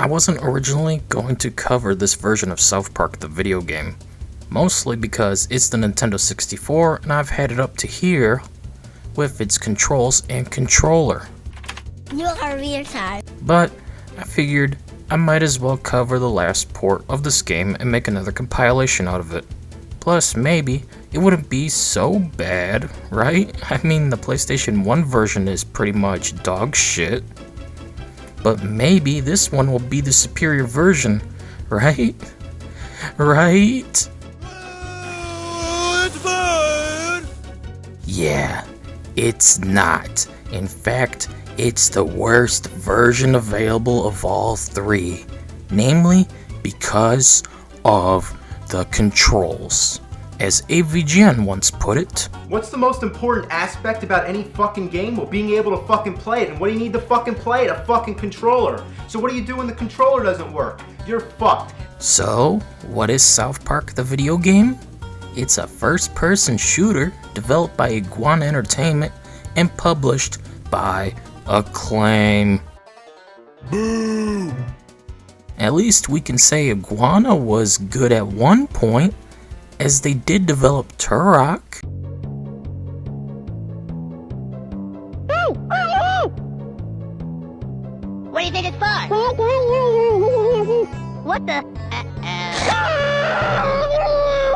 wasn't originally going to cover this version of South Park the video game, mostly because it's the Nintendo 64 and I've had it up to here with its controls and controller. You are retarded. But I figured I might as well cover the last port of this game and make another compilation out of it. Plus, maybe it wouldn't be so bad, right? I mean, the PlayStation 1 version is pretty much dog shit. But maybe this one will be the superior version, right? Right? It's bad! Yeah, it's not. In fact, it's the worst version available of all three. Namely, because of the controls. As AVGN once put it, what's the most important aspect about any fucking game? Well, being able to fucking play it. And what do you need to fucking play it? A fucking controller. So what do you do when the controller doesn't work? You're fucked. So, what is South Park the video game? It's a first-person shooter developed by Iguana Entertainment and published by Acclaim. Boo! At least we can say Iguana was good at one point, as they did develop Turok. What do you think it's for? What the?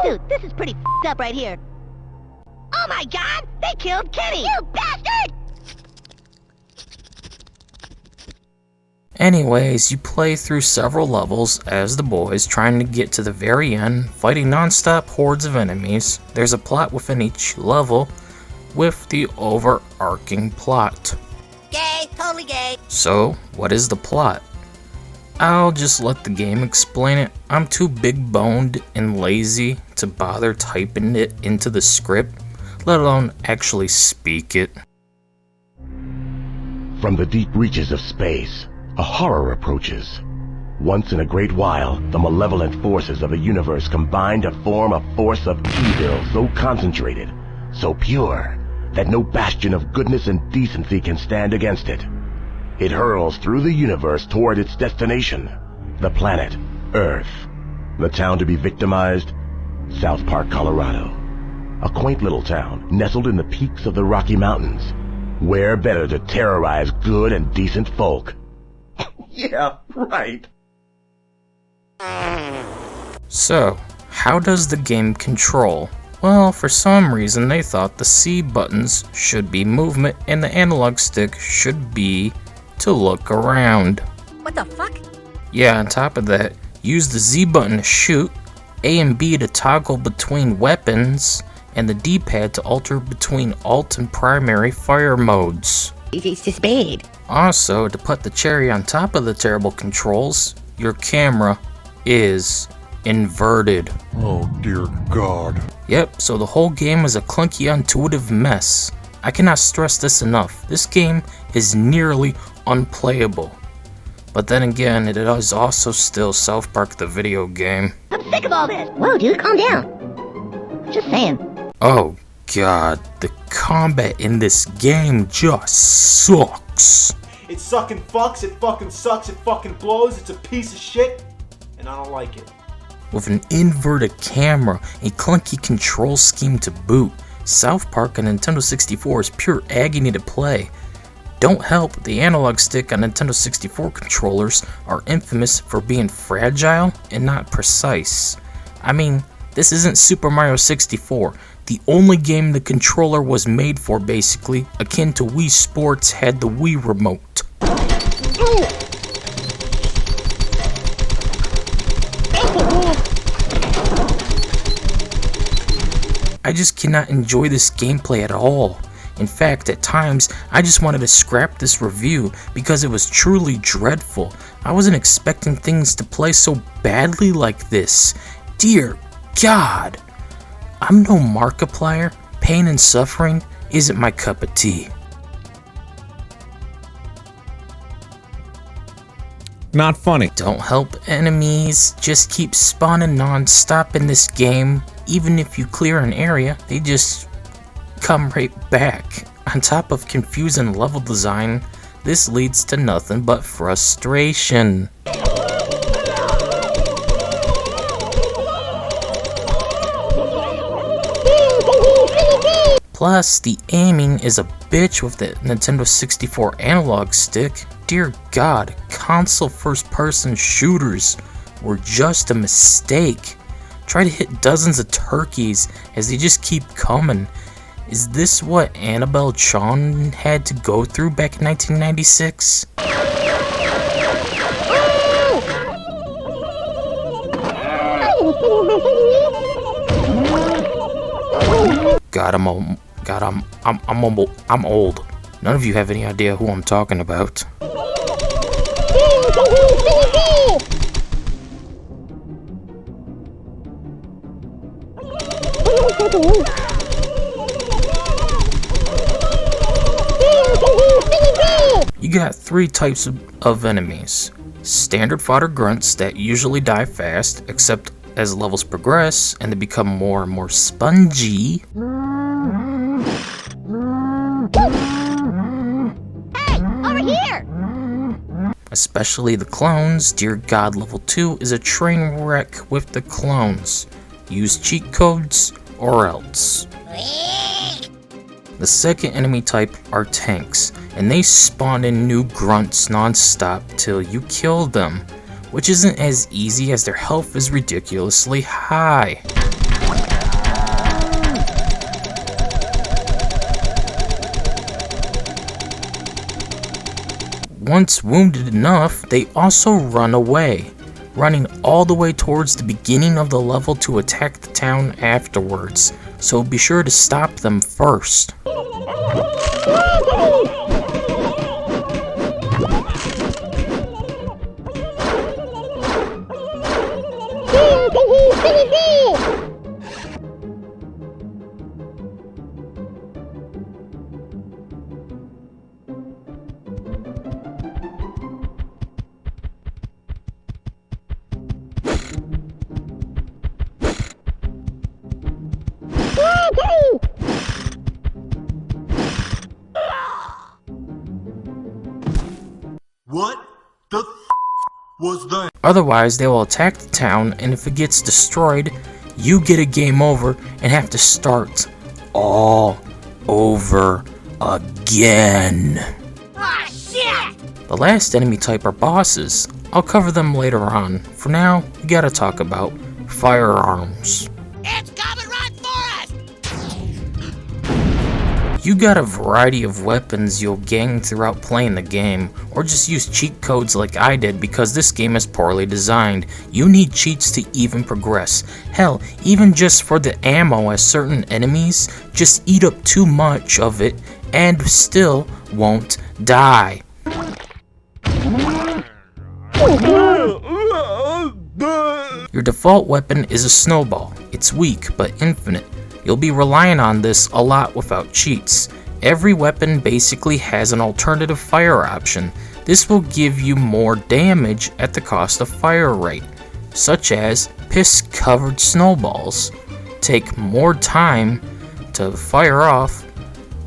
Dude, this is pretty f***ed up right here. Oh my god! They killed Kitty! You bastard! Anyways, you play through several levels as the boys trying to get to the very end, fighting non-stop hordes of enemies. There's a plot within each level with the overarching plot. Gay, totally gay. So, what is the plot? I'll just let the game explain it. I'm too big-boned and lazy to bother typing it into the script, let alone actually speak it. From the deep reaches of space, a horror approaches. Once in a great while, the malevolent forces of the universe combine to form a force of evil so concentrated, so pure, that no bastion of goodness and decency can stand against it. It hurls through the universe toward its destination, the planet Earth. The town to be victimized? South Park, Colorado. A quaint little town nestled in the peaks of the Rocky Mountains. Where better to terrorize good and decent folk? Yeah, right. So, how does the game control? Well, for some reason they thought the C buttons should be movement and the analog stick should be to look around. What the fuck? Yeah, on top of that, use the Z button to shoot, A and B to toggle between weapons, and the D-pad to alter between alt and primary fire modes. It's just bad. Also, to put the cherry on top of the terrible controls, your camera is inverted. Oh dear God. Yep, so the whole game is a clunky, intuitive mess. I cannot stress this enough. This game is nearly unplayable. But then again, it is also still South Park the video game. I'm sick of all this. Whoa, dude, calm down. Just saying. Oh god, the combat in this game just sucks. It sucking fucks, it fucking sucks, it fucking blows, it's a piece of shit, and I don't like it. With an inverted camera, a clunky control scheme to boot, South Park on Nintendo 64 is pure agony to play. Don't help, the analog stick on Nintendo 64 controllers are infamous for being fragile and not precise. I mean, this isn't Super Mario 64, the only game the controller was made for basically, akin to Wii Sports had the Wii remote. I just cannot enjoy this gameplay at all. In fact, at times, I just wanted to scrap this review because it was truly dreadful. I wasn't expecting things to play so badly like this. Dear God! I'm no Markiplier. Pain and suffering isn't my cup of tea. Not funny. Don't help, enemies just keep spawning non-stop in this game. Even if you clear an area, they just come right back. On top of confusing level design, this leads to nothing but frustration. Plus, the aiming is a bitch with the Nintendo 64 analog stick. Dear God, console first-person shooters were just a mistake. Try to hit dozens of turkeys as they just keep coming. Is this what Annabelle Chon had to go through back in 1996? God, I'm old. None of you have any idea who I'm talking about. You got three types of enemies. Standard fodder grunts that usually die fast, except as levels progress and they become more and more spongy. Hey, over here! Especially the clones. Dear God, level 2 is a train wreck with the clones. Use cheat codes or else. The second enemy type are tanks, and they spawn in new grunts non-stop till you kill them, which isn't as easy as their health is ridiculously high. Once wounded enough, they also run away, running all the way towards the beginning of the level to attack the town afterwards, so be sure to stop them first. What the was that? Otherwise, they will attack the town, and if it gets destroyed, you get a game over and have to start all over again. Ah, shit! The last enemy type are bosses. I'll cover them later on. For now, we gotta talk about firearms. It's coming right for us! You got a variety of weapons you'll gang throughout playing the game, or just use cheat codes like I did because this game is poorly designed. You need cheats to even progress. Hell, even just for the ammo as certain enemies, just eat up too much of it and still won't die. Your default weapon is a snowball. It's weak but infinite. You'll be relying on this a lot without cheats. Every weapon basically has an alternative fire option. This will give you more damage at the cost of fire rate, such as piss-covered snowballs. Take more time to fire off,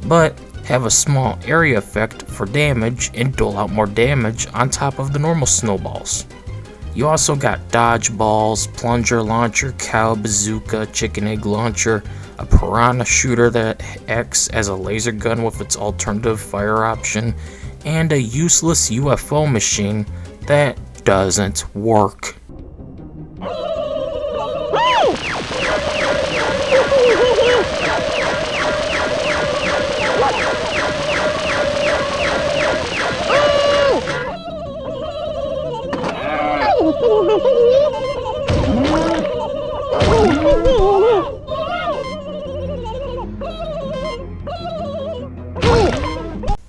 but have a small area effect for damage and dole out more damage on top of the normal snowballs. You also got dodgeballs, plunger launcher, cow bazooka, chicken egg launcher, a piranha shooter that acts as a laser gun with its alternative fire option, and a useless UFO machine that doesn't work.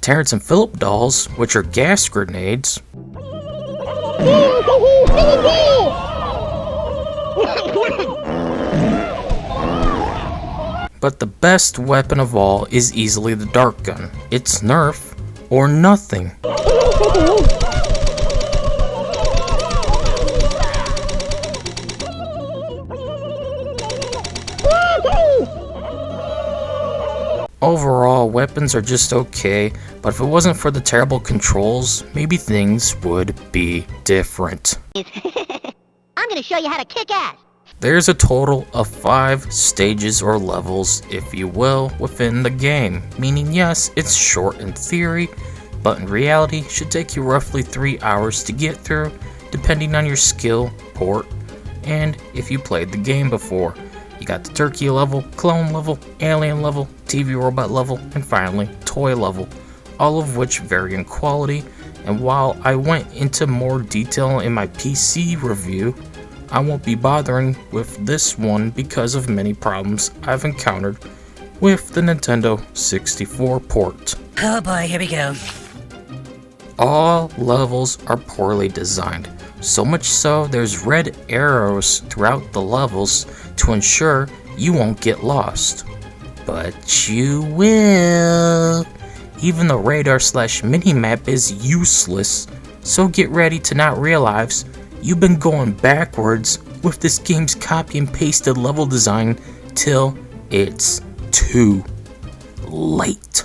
Terrence and Phillip dolls, which are gas grenades. But the best weapon of all is easily the dart gun. It's Nerf or nothing. Overall, weapons are just okay, but if it wasn't for the terrible controls, maybe things would be different. I'm gonna show you how to kick ass. There's a total of 5 stages or levels, if you will, within the game, meaning yes, it's short in theory, but in reality should take you roughly 3 hours to get through, depending on your skill, port, and if you played the game before. You got the turkey level, clone level, alien level, TV robot level, and finally, toy level, all of which vary in quality, and while I went into more detail in my PC review, I won't be bothering with this one because of many problems I've encountered with the Nintendo 64 port. Oh boy, here we go. All levels are poorly designed, so much so there's red arrows throughout the levels to ensure you won't get lost. But you will. Even the radar/minimap is useless, so get ready to not realize you've been going backwards with this game's copy and pasted level design till it's too late.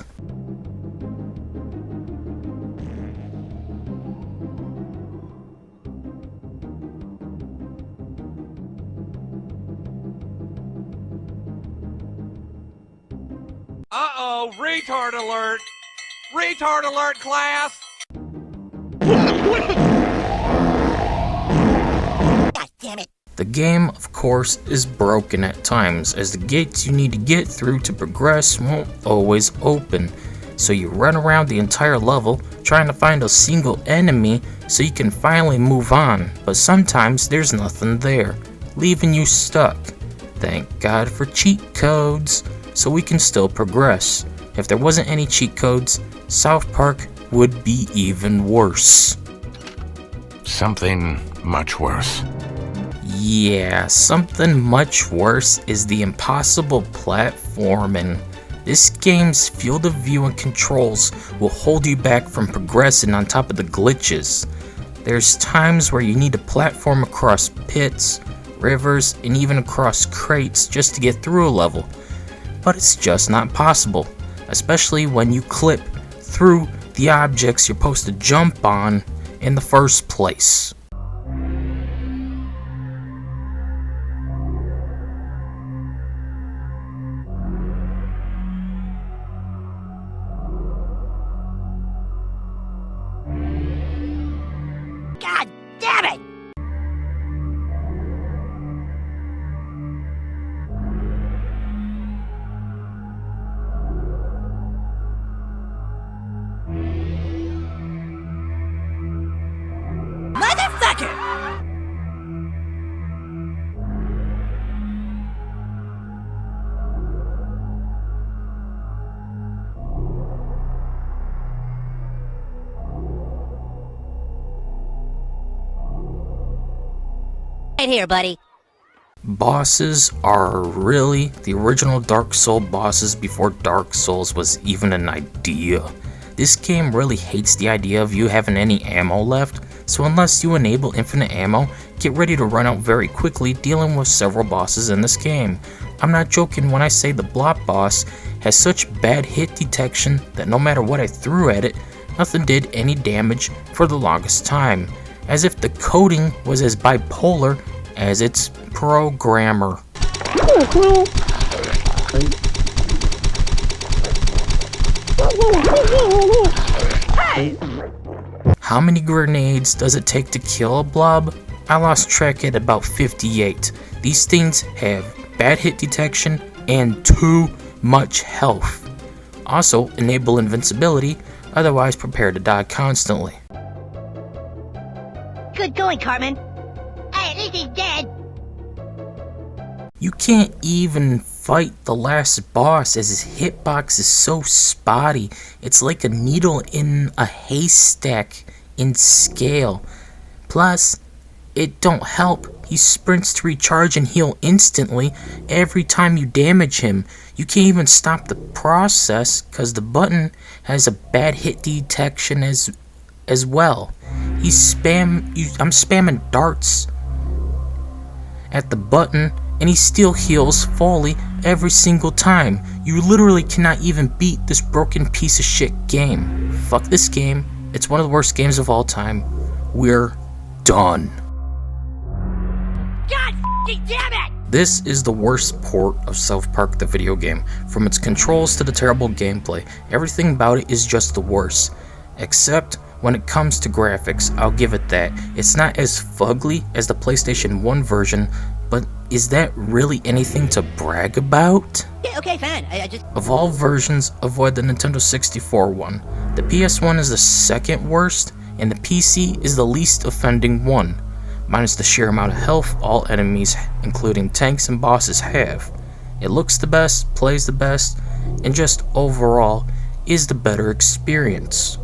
Uh-oh, retard alert! Retard alert, class! God damn it. The game, of course, is broken at times, as the gates you need to get through to progress won't always open. So you run around the entire level trying to find a single enemy so you can finally move on, but sometimes there's nothing there, leaving you stuck. Thank God for cheat codes, so we can still progress. If there wasn't any cheat codes, South Park would be even worse. Something much worse. Yeah, something much worse is the impossible platforming. This game's field of view and controls will hold you back from progressing on top of the glitches. There's times where you need to platform across pits, rivers, and even across crates just to get through a level. But it's just not possible, especially when you clip through the objects you're supposed to jump on in the first place. God damn it! Motherfucker! Right here, buddy. Bosses are really the original Dark Souls bosses before Dark Souls was even an idea. This game really hates the idea of you having any ammo left, so unless you enable infinite ammo, get ready to run out very quickly dealing with several bosses in this game. I'm not joking when I say the Blop boss has such bad hit detection that no matter what I threw at it, nothing did any damage for the longest time, as if the coding was as bipolar as its programmer. How many grenades does it take to kill a blob? I lost track at about 58. These things have bad hit detection and too much health. Also enable invincibility, otherwise prepare to die constantly. Good going, Cartman. Hey, at least he's dead. You can't even fight the last boss as his hitbox is so spotty. It's like a needle in a haystack in scale. Plus, it don't help. He sprints to recharge and heal instantly every time you damage him. You can't even stop the process because the button has a bad hit detection as well. I'm spamming darts at the button and he still heals fully every single time. You literally cannot even beat this broken piece of shit game. Fuck this game. It's one of the worst games of all time. We're done. God Damn it! This is the worst port of South Park the video game. From its controls to the terrible gameplay, everything about it is just the worst. Except when it comes to graphics, I'll give it that. It's not as fugly as the PlayStation 1 version, but is that really anything to brag about? Yeah, okay, fine. I just... Of all versions, avoid the Nintendo 64 one. The PS1 is the second worst, and the PC is the least offending one, minus the sheer amount of health all enemies, including tanks and bosses, have. It looks the best, plays the best, and just overall is the better experience.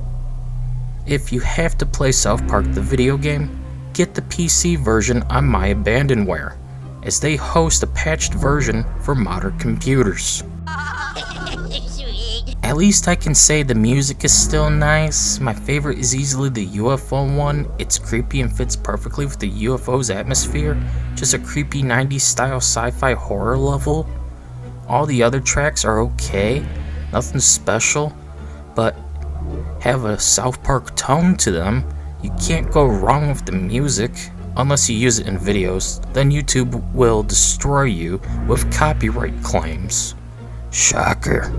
If you have to play South Park the video game, get the PC version on My Abandonware, as they host a patched version for modern computers. Sweet. At least I can say the music is still nice. My favorite is easily the UFO one. It's creepy and fits perfectly with the UFO's atmosphere. Just a creepy 90s style sci-fi horror level. All the other tracks are okay, nothing special, but have a South Park tone to them. You can't go wrong with the music, unless you use it in videos. Then YouTube will destroy you with copyright claims. Shocker.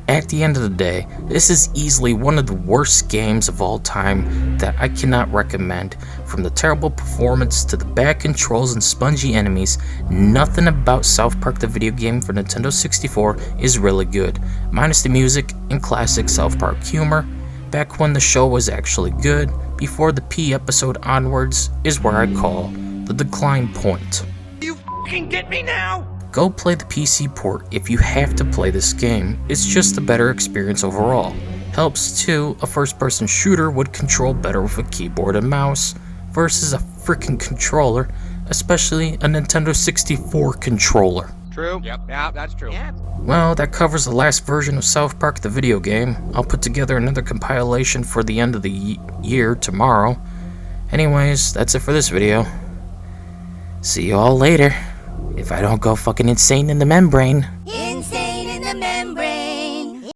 At the end of the day, this is easily one of the worst games of all time that I cannot recommend. From the terrible performance to the bad controls and spongy enemies, nothing about South Park the video game for Nintendo 64 is really good, minus the music and classic South Park humor. Back when the show was actually good, before the P episode onwards, is where I call the decline point. You f***ing get me now? Go play the PC port if you have to play this game. It's just a better experience overall. Helps too, a first-person shooter would control better with a keyboard and mouse versus a freaking controller, especially a Nintendo 64 controller. True. Yep. Yeah, that's true. Yeah. Well, that covers the last version of South Park the video game. I'll put together another compilation for the end of the year tomorrow. Anyways, that's it for this video. See you all later. If I don't go fucking insane in the membrane. Insane in the membrane.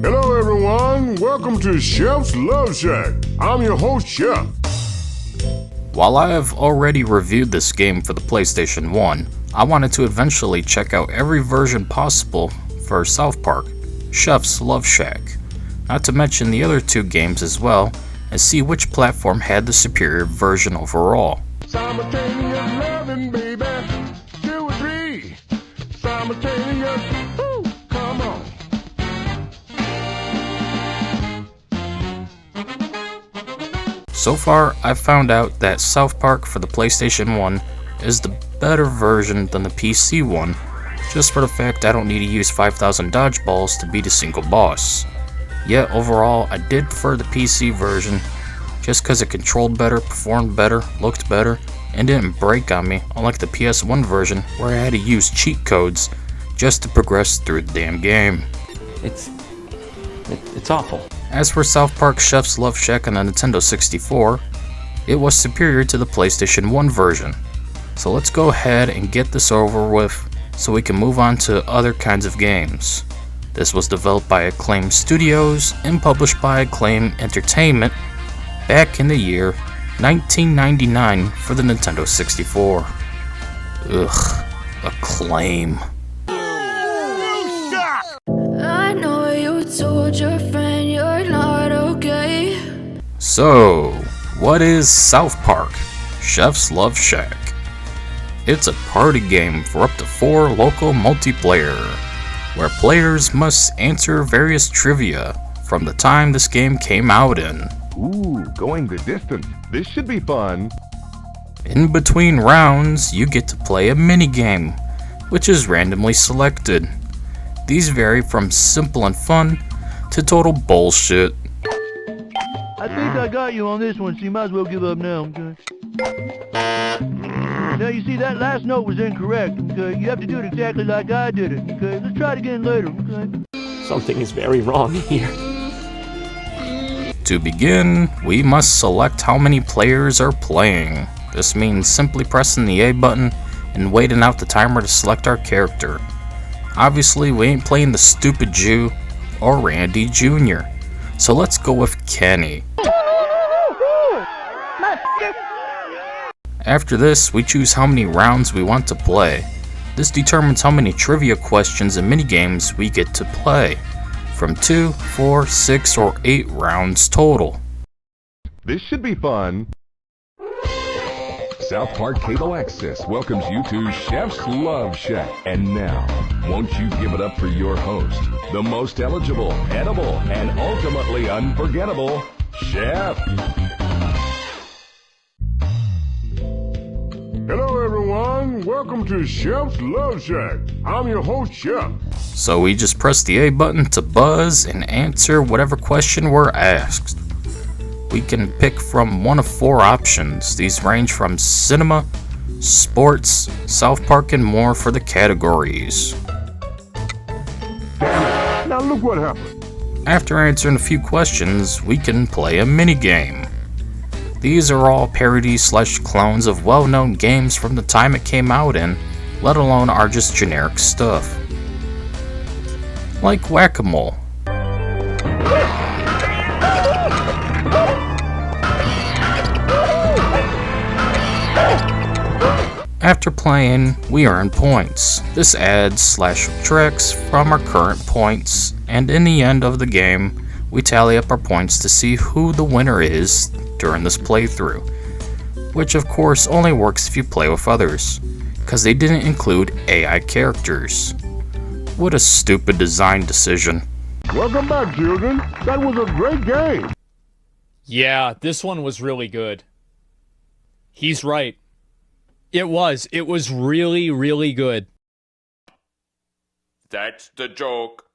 Hello everyone, welcome to Chef's Love Shack. I'm your host, Chef. While I have already reviewed this game for the PlayStation 1, I wanted to eventually check out every version possible for South Park, Chef's Love Shack, not to mention the other two games as well, and see which platform had the superior version overall. Simultaneous loving, baby. 2 or 3. Simultaneous. Woo, come on. So far, I've found out that South Park for the PlayStation 1 is the better version than the PC one, just for the fact I don't need to use 5,000 dodgeballs to beat a single boss. Yet overall, I did prefer the PC version, just because it controlled better, performed better, looked better, and didn't break on me, unlike the PS1 version where I had to use cheat codes just to progress through the damn game. It's awful. As for South Park Chef's Love Shack on the Nintendo 64, it was superior to the PlayStation 1 version. So let's go ahead and get this over with so we can move on to other kinds of games. This was developed by Acclaim Studios and published by Acclaim Entertainment back in the year 1999 for the Nintendo 64. Ugh, Acclaim. I know you told your friend you're not okay. So, what is South Park Chef's Love Shack? It's a party game for up to 4 local multiplayer, where players must answer various trivia from the time this game came out in. Ooh, going the distance. This should be fun. In between rounds, you get to play a minigame, which is randomly selected. These vary from simple and fun to total bullshit. I think I got you on this one, so you might as well give up now, okay? Now you see that last note was incorrect, okay? You have to do it exactly like I did it, okay? Let's try it again later, okay? Something is very wrong here. To begin, we must select how many players are playing. This means simply pressing the A button and waiting out the timer to select our character. Obviously, we ain't playing the stupid Jew or Randy Jr. So let's go with Kenny. After this, we choose how many rounds we want to play. This determines how many trivia questions and minigames we get to play. From 2, 4, 6, or 8 rounds total. This should be fun. South Park Cable Access welcomes you to Chef's Love Shack. And now, won't you give it up for your host, the most eligible, edible, and ultimately unforgettable, Chef. Hello everyone, welcome to Chef's Love Shack. I'm your host, Chef. So we just press the A button to buzz and answer whatever question we're asked. We can pick from one of 4 options. These range from cinema, sports, South Park, and more for the categories. Damn it. Now look what happened. After answering a few questions, we can play a minigame. These are all parodies/clones of well-known games from the time it came out in, let alone are just generic stuff. Like Whack-A-Mole. After playing, we earn points. This adds/subtracts from our current points, and in the end of the game, we tally up our points to see who the winner is during this playthrough. Which of course only works if you play with others, because they didn't include AI characters. What a stupid design decision. Welcome back, children. That was a great game. Yeah, this one was really good. He's right. It was really, really good. That's the joke.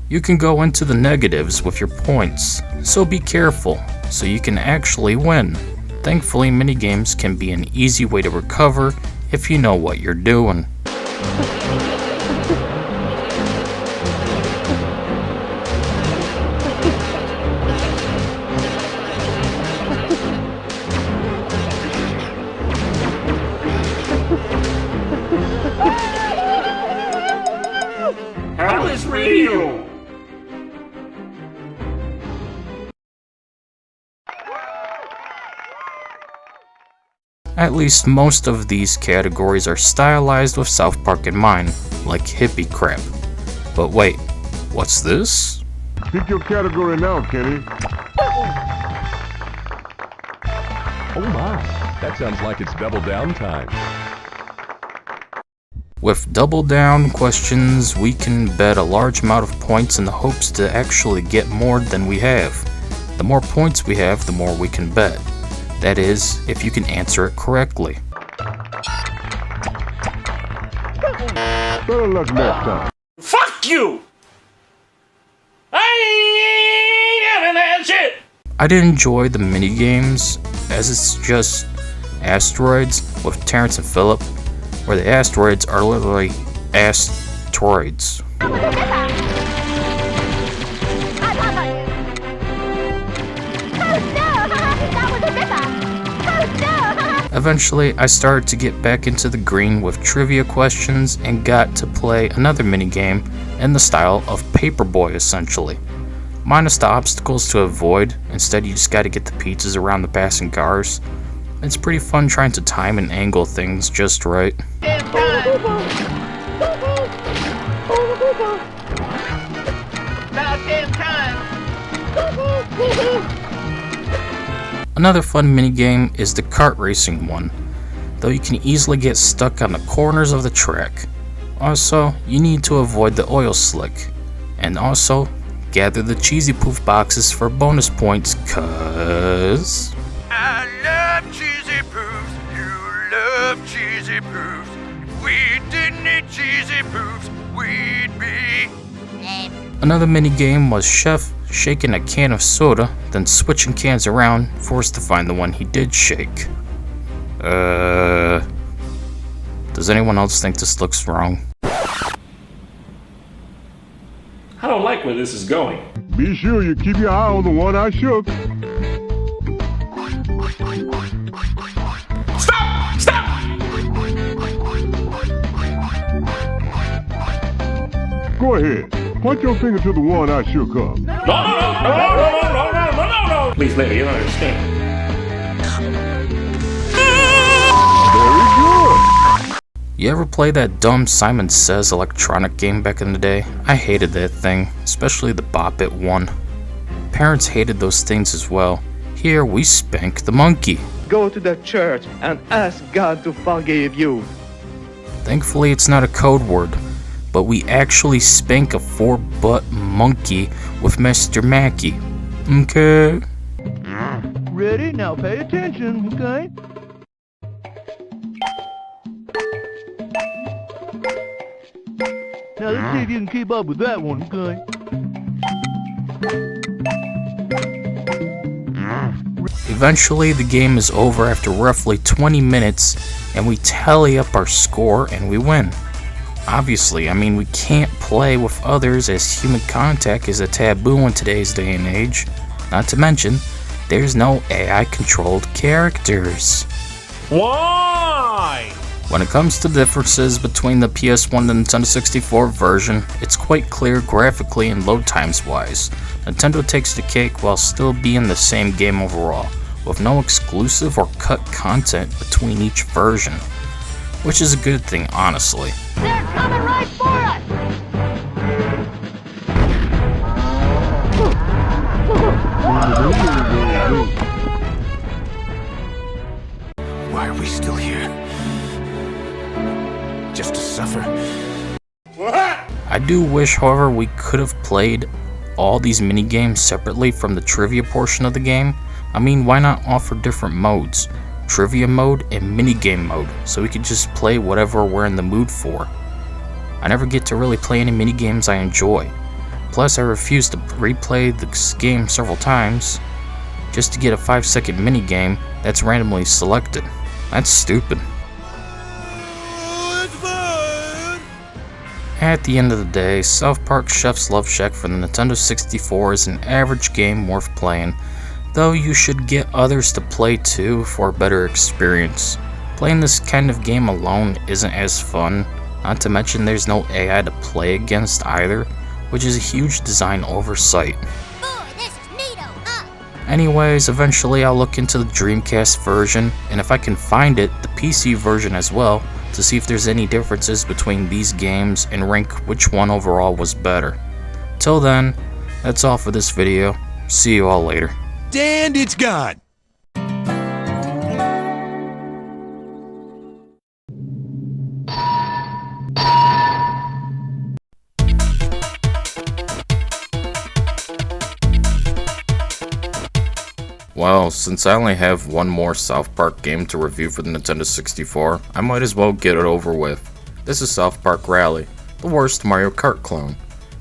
You can go into the negatives with your points, so be careful, so you can actually win. Thankfully, minigames can be an easy way to recover if you know what you're doing. How is radio? At least most of these categories are stylized with South Park in mind, like hippie crap. But wait, what's this? Pick your category now, Kenny. Oh my, that sounds like it's double down time. With double down questions, we can bet a large amount of points in the hopes to actually get more than we have. The more points we have, the more we can bet. That is, if you can answer it correctly. Better luck next time. Fuck you! I ain't having that shit! I did enjoy the minigames, as it's just asteroids with Terrence and Phillip, where the asteroids are literally asteroids. Eventually, I started to get back into the green with trivia questions and got to play another minigame in the style of Paperboy essentially. Minus the obstacles to avoid, instead you just gotta get the pizzas around the passing cars. It's pretty fun trying to time and angle things just right. Another fun minigame is the kart racing one, though you can easily get stuck on the corners of the track. Also, you need to avoid the oil slick, and also gather the cheesy poof boxes for bonus points, cause... I love cheesy poofs. You love cheesy poofs. If we didn't eat cheesy poofs, we'd be... Another minigame was Chef shaking a can of soda, then switching cans around, forced to find the one he did shake. Does anyone else think this looks wrong? I don't like where this is going. Be sure you keep your eye on the one I shook. Stop! Stop! Go ahead. Point your finger to the one I shook up. No. Please, lady, you don't understand. Very good. You ever play that dumb Simon Says electronic game back in the day? I hated that thing, especially the Bop It one. Parents hated those things as well. Here we spank the monkey. Go to the church and ask God to forgive you. Thankfully it's not a code word, but we actually spank a 4-butt monkey with Mr. Mackey. Okay? Ready? Now pay attention, okay? Now let's see if you can keep up with that one, okay? Eventually the game is over after roughly 20 minutes and we tally up our score and we win. Obviously, I mean, we can't play with others as human contact is a taboo in today's day and age. Not to mention, there's no AI controlled characters. Why? When it comes to differences between the PS1 and Nintendo 64 version, it's quite clear graphically and load times wise. Nintendo takes the cake while still being the same game overall, with no exclusive or cut content between each version. Which is a good thing, honestly. They're coming right for us! Why are we still here? Just to suffer? I do wish, however, we could have played all these minigames separately from the trivia portion of the game. I mean, why not offer different modes? Trivia mode and minigame mode, so we could just play whatever we're in the mood for. I never get to really play any minigames I enjoy. Plus, I refuse to replay this game several times just to get a 5-second minigame that's randomly selected. That's stupid. At the end of the day, South Park Chef's Love Shack for the Nintendo 64 is an average game worth playing, though you should get others to play too for a better experience. Playing this kind of game alone isn't as fun, not to mention there's no AI to play against either, which is a huge design oversight. Anyways, eventually I'll look into the Dreamcast version, and if I can find it, the PC version as well, to see if there's any differences between these games and rank which one overall was better. Till then, that's all for this video. See you all later. And it's gone! Well, since I only have one more South Park game to review for the Nintendo 64, I might as well get it over with. This is South Park Rally, the worst Mario Kart clone.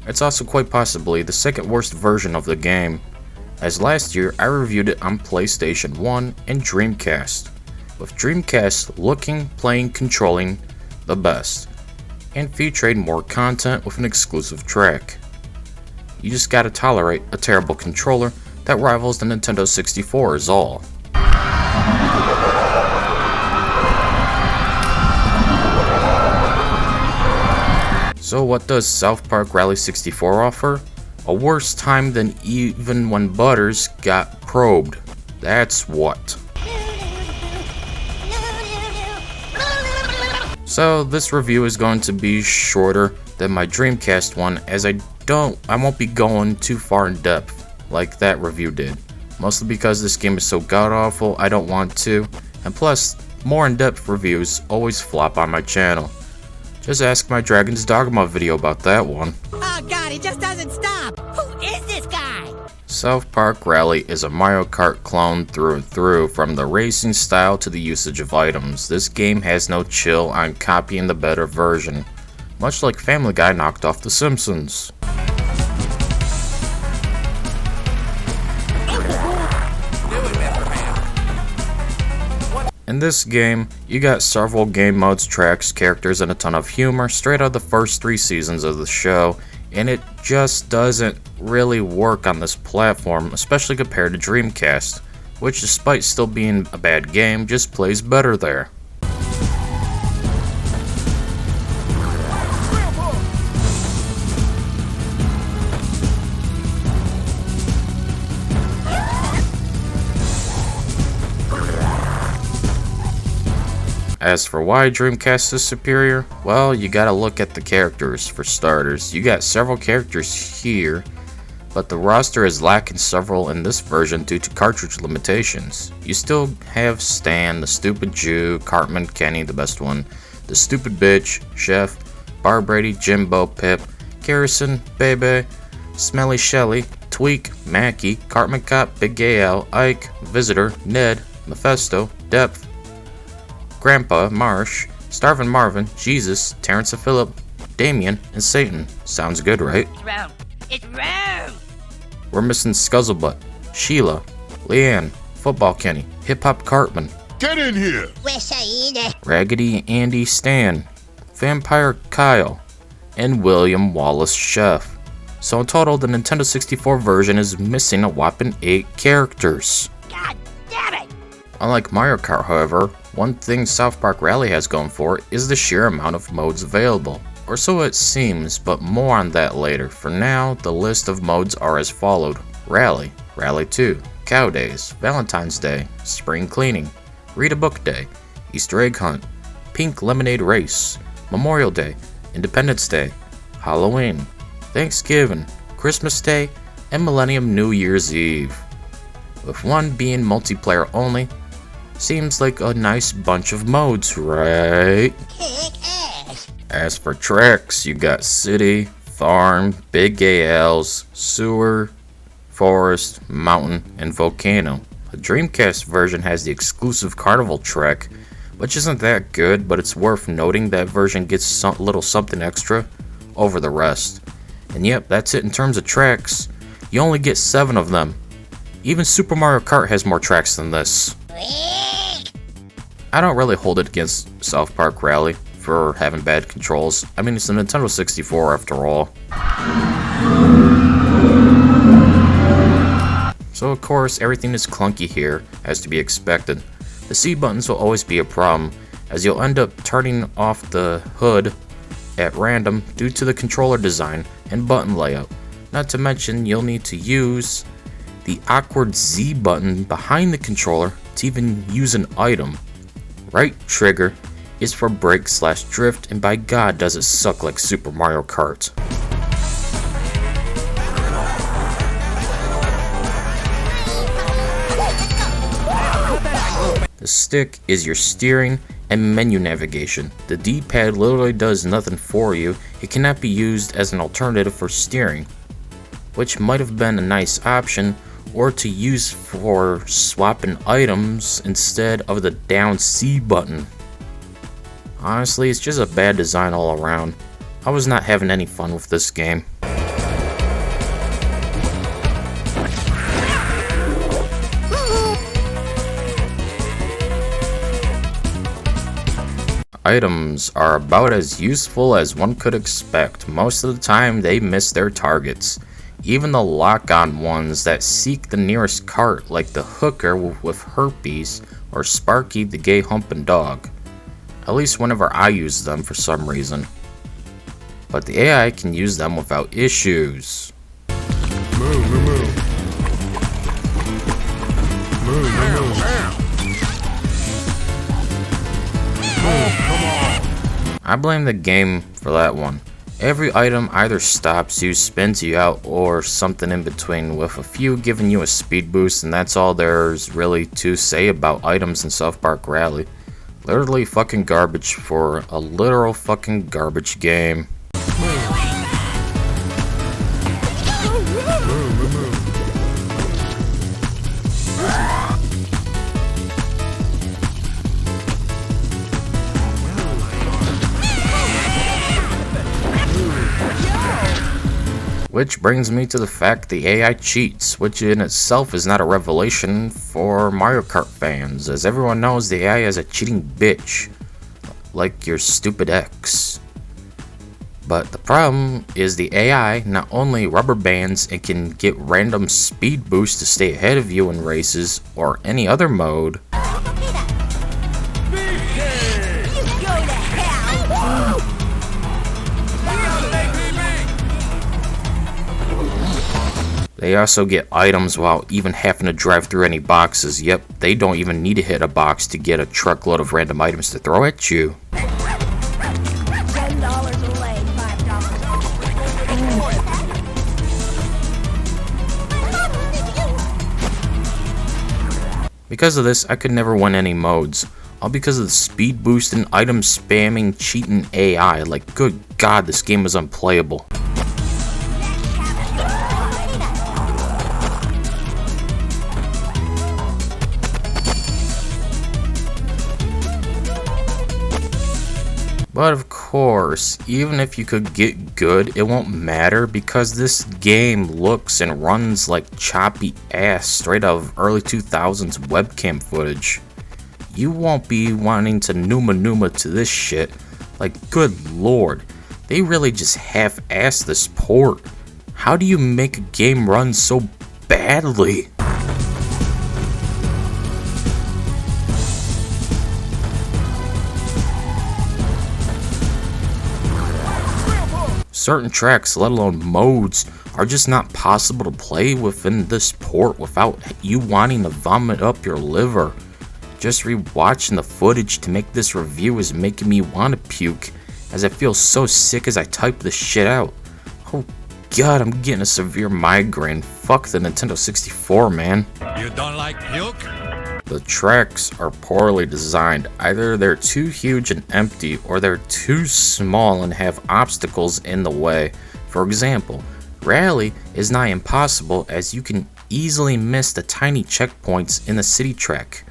It's also quite possibly the second worst version of the game, as last year I reviewed it on PlayStation 1 and Dreamcast, with Dreamcast looking, playing, controlling the best, and featuring more content with an exclusive track. You just gotta tolerate a terrible controller that rivals the Nintendo 64 is all. So what does South Park Rally 64 offer? A worse time than even when Butters got probed. That's what. So this review is going to be shorter than my Dreamcast one, as I won't be going too far in depth like that review did. Mostly because this game is so god-awful, I don't want to, and plus, more in-depth reviews always flop on my channel. Just ask my Dragon's Dogma video about that one. Oh god, he just doesn't stop! Who is this guy? South Park Rally is a Mario Kart clone through and through, from the racing style to the usage of items. This game has no chill on copying the better version, much like Family Guy knocked off The Simpsons. In this game, you got several game modes, tracks, characters, and a ton of humor straight out of the first 3 seasons of the show, and it just doesn't really work on this platform, especially compared to Dreamcast, which despite still being a bad game, just plays better there. As for why Dreamcast is superior, well, you gotta look at the characters for starters. You got several characters here, but the roster is lacking several in this version due to cartridge limitations. You still have Stan, the stupid Jew, Cartman, Kenny, the best one, the stupid bitch, Chef, Bar Brady, Jimbo, Pip, Garrison, Bebe, Smelly Shelly, Tweak, Mackie, Cartman Cop, Big Gay Al, Ike, Visitor, Ned, Mephisto, Depth, Grandpa, Marsh, Starvin' Marvin, Jesus, Terrence and Phillip, Damien, and Satan. Sounds good, right? It's round. It's round. We're missing Scuzzlebutt, Sheila, Leanne, Football Kenny, Hip Hop Cartman, Get in here! Raggedy Andy Stan, Vampire Kyle, and William Wallace Chef. So in total, the Nintendo 64 version is missing a whopping 8 characters. God damn it! Unlike Mario Kart, however, one thing South Park Rally has going for it is the sheer amount of modes available. Or so it seems, but more on that later. For now, the list of modes are as followed: Rally, Rally 2, Cow Days, Valentine's Day, Spring Cleaning, Read a Book Day, Easter Egg Hunt, Pink Lemonade Race, Memorial Day, Independence Day, Halloween, Thanksgiving, Christmas Day, and Millennium New Year's Eve. With one being multiplayer only, seems like a nice bunch of modes, right? As for tracks, you got City, Farm, Big Gay Al's, Sewer, Forest, Mountain, and Volcano. The Dreamcast version has the exclusive Carnival track, which isn't that good, but it's worth noting that version gets a little something extra over the rest. And yep, that's it in terms of tracks. You only get 7 of them. Even Super Mario Kart has more tracks than this. I don't really hold it against South Park Rally for having bad controls. I mean, it's a Nintendo 64 after all. So of course, everything is clunky here, as to be expected. The C buttons will always be a problem, as you'll end up turning off the hood at random due to the controller design and button layout. Not to mention, you'll need to use the awkward Z button behind the controller to even use an item. Right trigger is for brake/drift, and by God does it suck like Super Mario Kart. The stick is your steering and menu navigation. The D-pad literally does nothing for you. It cannot be used as an alternative for steering, which might have been a nice option, or to use for swapping items instead of the down C button. Honestly, it's just a bad design all around. I was not having any fun with this game. Items are about as useful as one could expect. Most of the time they miss their targets. Even the lock-on ones that seek the nearest cart, like the hooker with herpes or Sparky the gay humping dog. At least whenever I use them for some reason. But the AI can use them without issues. I blame the game for that one. Every item either stops you, spins you out, or something in between, with a few giving you a speed boost, and that's all there's really to say about items in South Park Rally. Literally fucking garbage for a literal fucking garbage game. Which brings me to the fact the AI cheats, which in itself is not a revelation for Mario Kart fans, as everyone knows the AI is a cheating bitch, like your stupid ex. But the problem is the AI not only rubber bands and can get random speed boosts to stay ahead of you in races or any other mode, They also get items without even having to drive through any boxes. Yep, they don't even need to hit a box to get a truckload of random items to throw at you. $10 a leg, $5. Because of this, I could never win any modes. All because of the speed boosting, item spamming, cheating AI. Like, good God, this game is unplayable. But of course, even if you could get good, it won't matter because this game looks and runs like choppy ass straight out of early 2000s webcam footage. You won't be wanting to numa to this shit. Like, good lord, they really just half-assed this port. How do you make a game run so badly? Certain tracks, let alone modes, are just not possible to play within this port without you wanting to vomit up your liver. Just rewatching the footage to make this review is making me want to puke, as I feel so sick as I type this shit out. Oh god, I'm getting a severe migraine. Fuck the Nintendo 64, man. You don't like puke? The tracks are poorly designed. Either they're too huge and empty, or they're too small and have obstacles in the way. For example, Rally is nigh impossible as you can easily miss the tiny checkpoints in the city track.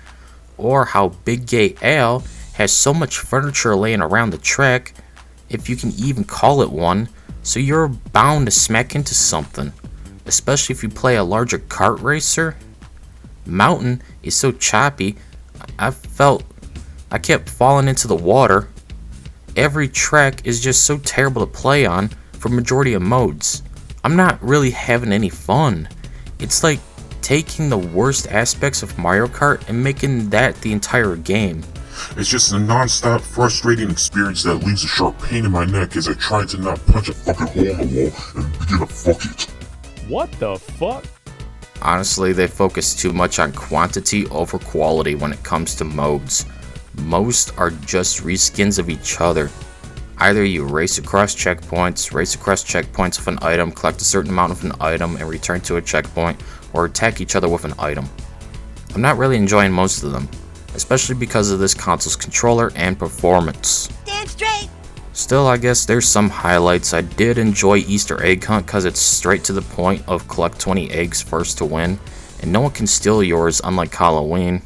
Or how Big Gay Al has so much furniture laying around the track, if you can even call it one, so you're bound to smack into something, especially if you play a larger kart racer. Mountain is so choppy, I kept falling into the water. Every track is just so terrible to play on for majority of modes. I'm not really having any fun. It's like taking the worst aspects of Mario Kart and making that the entire game. It's just a non-stop frustrating experience that leaves a sharp pain in my neck as I try to not punch a fucking hole in the wall and begin to fuck it. What the fuck? Honestly, they focus too much on quantity over quality when it comes to modes. Most are just reskins of each other. Either you race across checkpoints with an item, collect a certain amount of an item, and return to a checkpoint, or attack each other with an item. I'm not really enjoying most of them, especially because of this console's controller and performance. Stand straight! Still, I guess there's some highlights. I did enjoy Easter Egg Hunt because it's straight to the point of collect 20 eggs first to win, and no one can steal yours unlike Halloween.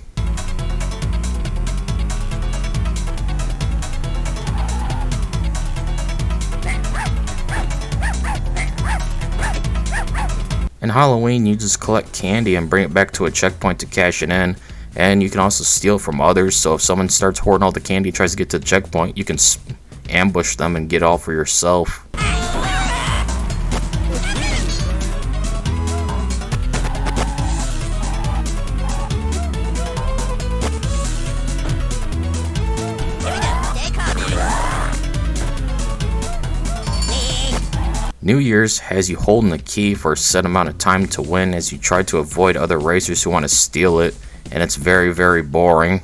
In Halloween, you just collect candy and bring it back to a checkpoint to cash it in, and you can also steal from others, so if someone starts hoarding all the candy and tries to get to the checkpoint, you can ambush them and get all for yourself. New Year's has you holding the key for a set amount of time to win as you try to avoid other racers who want to steal it, and it's very, very boring.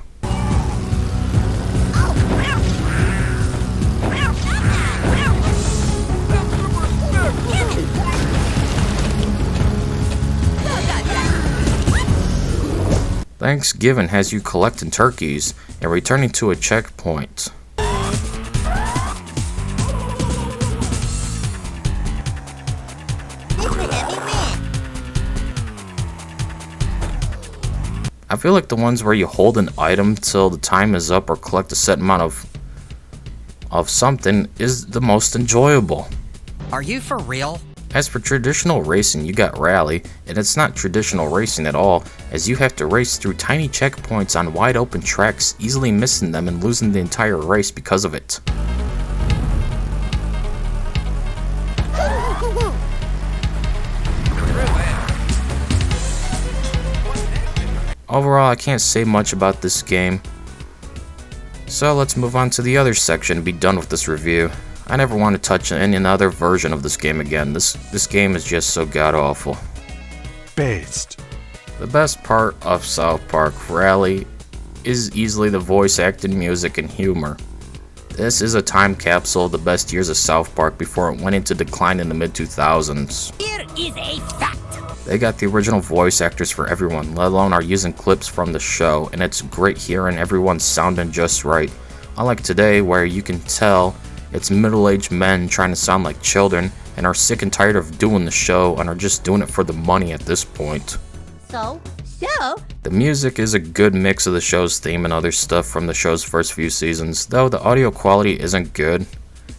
Thanksgiving has you collecting turkeys and returning to a checkpoint. I feel like the ones where you hold an item till the time is up or collect a set amount of something is the most enjoyable. Are you for real? As for traditional racing, you got Rally, and it's not traditional racing at all, as you have to race through tiny checkpoints on wide open tracks, easily missing them and losing the entire race because of it. Overall, I can't say much about this game, so let's move on to the other section and be done with this review. I never want to touch any other version of this game again. This game is just so god-awful. based. The best part of South Park Rally is easily the voice acting, music, and humor. This is a time capsule of the best years of South Park before it went into decline in the mid-2000s. Here is a fact. They got the original voice actors for everyone, let alone are using clips from the show, and it's great hearing everyone sounding just right. Unlike today, where you can tell it's middle-aged men trying to sound like children and are sick and tired of doing the show and are just doing it for the money at this point. So? The music is a good mix of the show's theme and other stuff from the show's first few seasons, though the audio quality isn't good.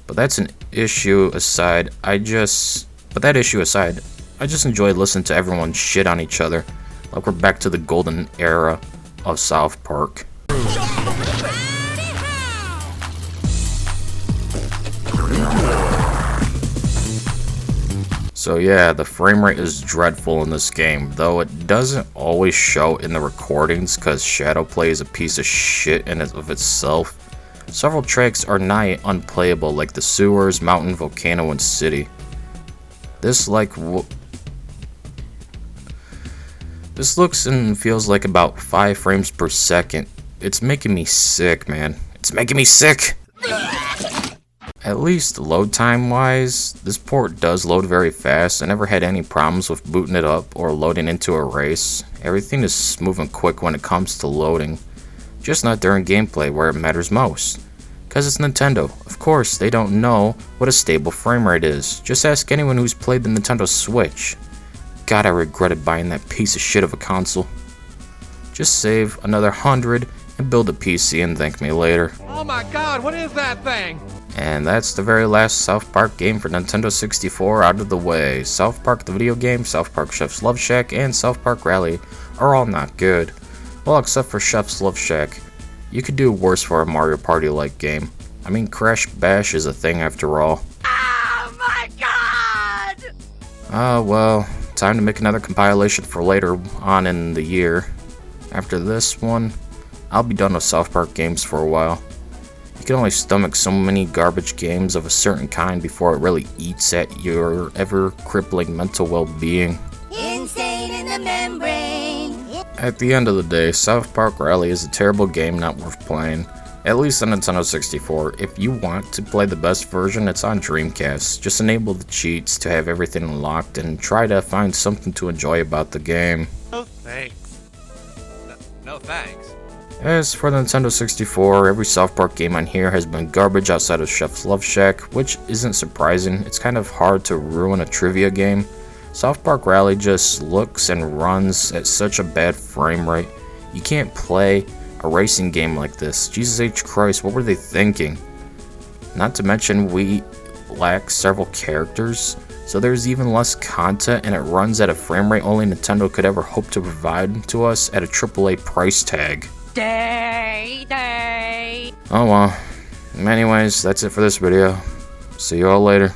But that's an issue aside, I just enjoy listening to everyone shit on each other, like we're back to the golden era of South Park. So yeah, the frame rate is dreadful in this game, though it doesn't always show in the recordings cause Shadowplay is a piece of shit in and of itself. Several tracks are nigh unplayable like the sewers, mountain, volcano, and city. This looks and feels like about 5 frames per second. It's making me sick, man. It's making me sick! At least load time wise, this port does load very fast. I never had any problems with booting it up or loading into a race. Everything is smooth and quick when it comes to loading. Just not during gameplay where it matters most. Cause it's Nintendo. Of course, they don't know what a stable frame rate is. Just ask anyone who's played the Nintendo Switch. God, I regretted buying that piece of shit of a console. Just save another 100 and build a PC and thank me later. Oh my god, what is that thing? And that's the very last South Park game for Nintendo 64 out of the way. South Park the video game, South Park Chef's Love Shack, and South Park Rally are all not good. Well, except for Chef's Love Shack. You could do worse for a Mario Party-like game. I mean, Crash Bash is a thing after all. Oh my god! Well, time to make another compilation for later on in the year. After this one, I'll be done with South Park games for a while. You can only stomach so many garbage games of a certain kind before it really eats at your ever-crippling mental well-being. Insane in the membrane. At the end of the day, South Park Rally is a terrible game not worth playing. At least on Nintendo 64. If you want to play the best version, it's on Dreamcast. Just enable the cheats to have everything unlocked and try to find something to enjoy about the game. No thanks. No thanks. As for the Nintendo 64, every South Park game on here has been garbage outside of Chef's Love Shack, which isn't surprising. It's kind of hard to ruin a trivia game. South Park Rally just looks and runs at such a bad frame rate. You can't play a racing game like this. Jesus H. Christ, what were they thinking? Not to mention we lack several characters, so there's even less content and it runs at a frame rate only Nintendo could ever hope to provide to us at a AAA price tag. Day. Oh well. Anyways, that's it for this video. See you all later.